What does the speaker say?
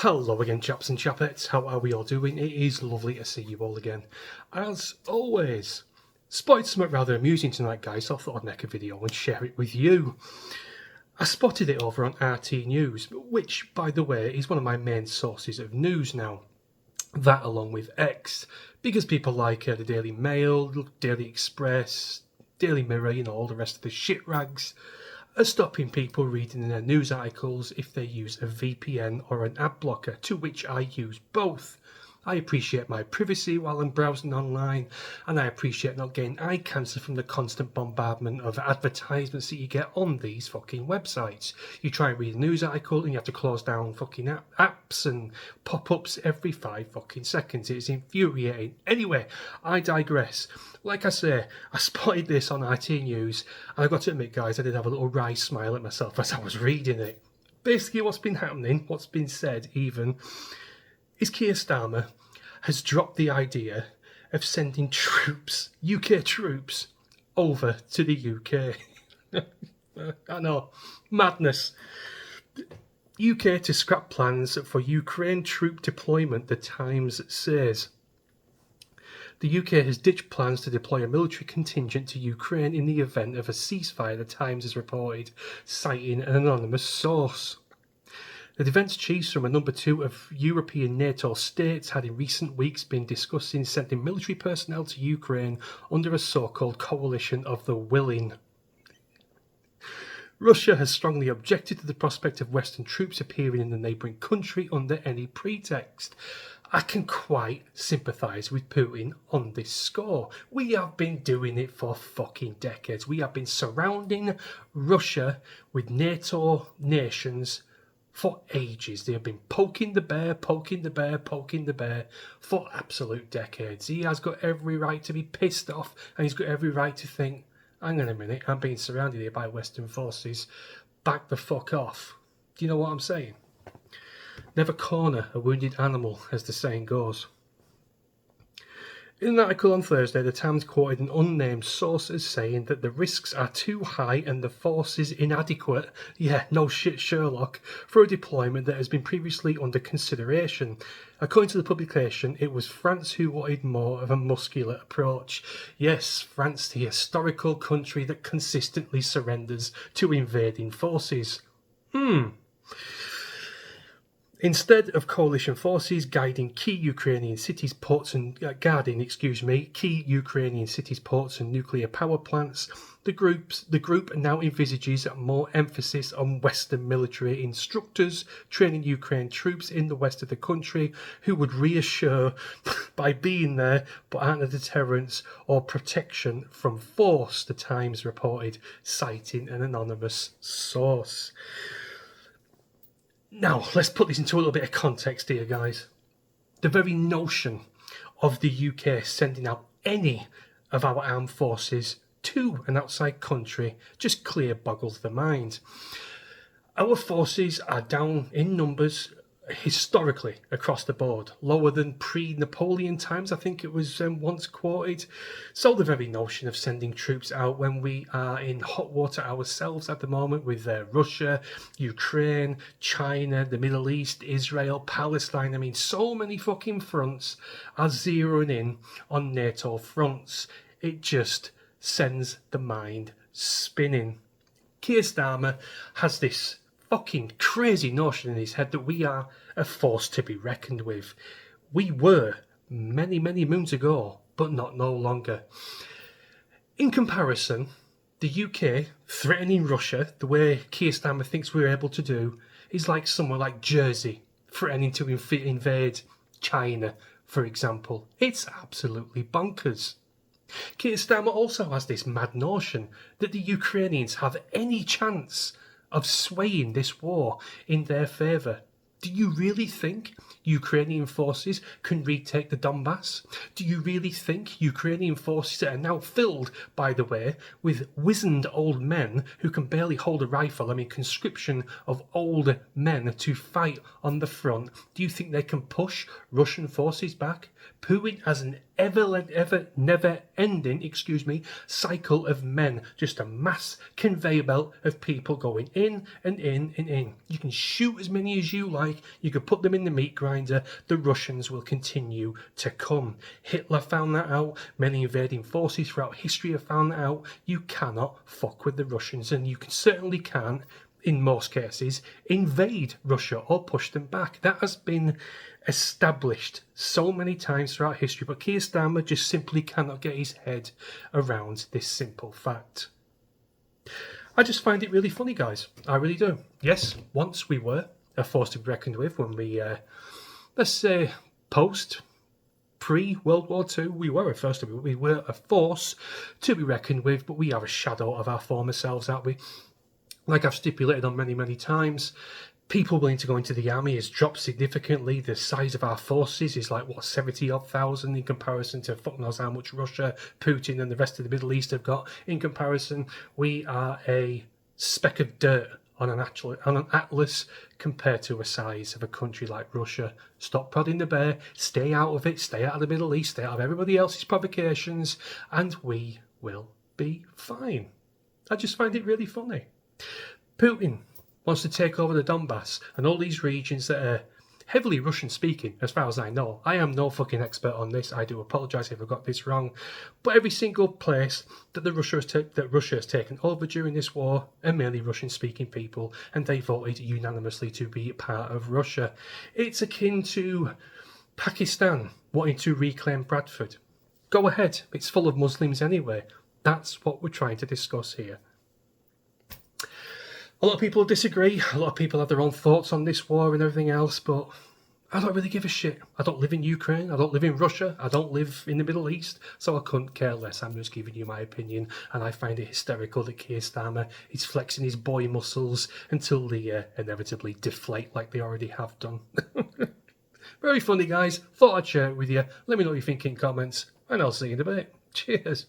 Hello again, chaps and chapettes. How are we all doing? It is lovely to see you all again. As always, spotted something rather amusing tonight, guys, so I thought I'd make a video and share it with you. I spotted it over on RT News, which, by the way, is one of my main sources of news now. That along with X, because people like the Daily Mail, Daily Express, Daily Mirror, all the rest of the shit rags, are stopping people reading their news articles if they use a VPN or an ad blocker, to which I use both. I appreciate my privacy while I'm browsing online, and I appreciate not getting eye cancer from the constant bombardment of advertisements that you get on these fucking websites. You try and read a news article and you have to close down fucking apps and pop-ups every 5 fucking seconds. It's infuriating. Anyway, I digress. Like I say, I spotted this on RT News, and I've got to admit, guys, I did have a little wry smile at myself as I was reading it. Basically, what's been happening, what's been said even, is Keir Starmer has dropped the idea of sending troops, UK troops, over to the UK. I know, madness. UK to scrap plans for Ukraine troop deployment, the Times says. The UK has ditched plans to deploy a military contingent to Ukraine in the event of a ceasefire, the Times has reported, citing an anonymous source. The defence chiefs from a number 2 of European NATO states had in recent weeks been discussing sending military personnel to Ukraine under a so-called coalition of the willing. Russia has strongly objected to the prospect of Western troops appearing in the neighbouring country under any pretext. I can quite sympathise with Putin on this score. We have been doing it for fucking decades. We have been surrounding Russia with NATO nations for ages. They have been poking the bear for absolute decades. He has got every right to be pissed off, and he's got every right to think, hang on a minute, I'm being surrounded here by Western forces. Back the fuck off. Do you know what I'm saying? Never corner a wounded animal, as the saying goes. In an article on Thursday, the Times quoted an unnamed source as saying that the risks are too high and the forces inadequate, yeah, no shit Sherlock, for a deployment that has been previously under consideration. According to the publication, it was France who wanted more of a muscular approach. Yes, France, the historical country that consistently surrenders to invading forces. Instead of coalition forces guarding key Ukrainian cities, ports and nuclear power plants, the group now envisages more emphasis on Western military instructors training Ukraine troops in the west of the country who would reassure by being there but aren't a deterrence or protection from force, the Times reported, citing an anonymous source. Now, let's put this into a little bit of context here, guys. The very notion of the UK sending out any of our armed forces to an outside country just clear boggles the mind. Our forces are down in numbers historically across the board, lower than pre-Napoleon times, I think it was once quoted. So the very notion of sending troops out when we are in hot water ourselves at the moment with Russia, Ukraine, China, the Middle East, Israel, Palestine, I mean, so many fucking fronts are zeroing in on NATO fronts. It just sends the mind spinning. Keir Starmer has this fucking crazy notion in his head that we are a force to be reckoned with. We were many, many moons ago, but not no longer. In comparison, the UK threatening Russia the way Keir Starmer thinks we're able to do is like somewhere like Jersey threatening to invade China, for example. It's absolutely bonkers. Keir Starmer also has this mad notion that the Ukrainians have any chance of swaying this war in their favour. Do you really think Ukrainian forces can retake the Donbass? Do you really think Ukrainian forces that are now filled, by the way, with wizened old men who can barely hold a rifle, I mean conscription of old men to fight on the front, do you think they can push Russian forces back? Putin has never ending, cycle of men. Just a mass conveyor belt of people going in and in and in. You can shoot as many as you like. You can put them in the meat grinder. The Russians will continue to come. Hitler found that out. Many invading forces throughout history have found that out. You cannot fuck with the Russians, and you certainly can't, in most cases, invade Russia or push them back. That has been established so many times throughout history, but Keir Starmer just simply cannot get his head around this simple fact. I just find it really funny, guys. I really do. Yes, once we were a force to be reckoned with when we, let's say, pre-World War II, we were a force to be reckoned with, but we are a shadow of our former selves, aren't we? Like I've stipulated on many, many times, people willing to go into the army has dropped significantly. The size of our forces is like, 70-odd thousand in comparison to fuck knows how much Russia, Putin and the rest of the Middle East have got. In comparison, we are a speck of dirt on an atlas compared to a size of a country like Russia. Stop prodding the bear, stay out of it, stay out of the Middle East, stay out of everybody else's provocations, and we will be fine. I just find it really funny. Putin wants to take over the Donbass and all these regions that are heavily Russian-speaking, as far as I know. I am no fucking expert on this. I do apologise if I got this wrong. But every single place that Russia has taken over during this war are mainly Russian-speaking people, and they voted unanimously to be part of Russia. It's akin to Pakistan wanting to reclaim Bradford. Go ahead. It's full of Muslims anyway. That's what we're trying to discuss here. A lot of people disagree. A lot of people have their own thoughts on this war and everything else, but I don't really give a shit. I don't live in Ukraine. I don't live in Russia. I don't live in the Middle East, so I couldn't care less. I'm just giving you my opinion, and I find it hysterical that Keir Starmer is flexing his boy muscles until they inevitably deflate like they already have done. Very funny, guys. Thought I'd share it with you. Let me know what you think in comments, and I'll see you in a bit. Cheers.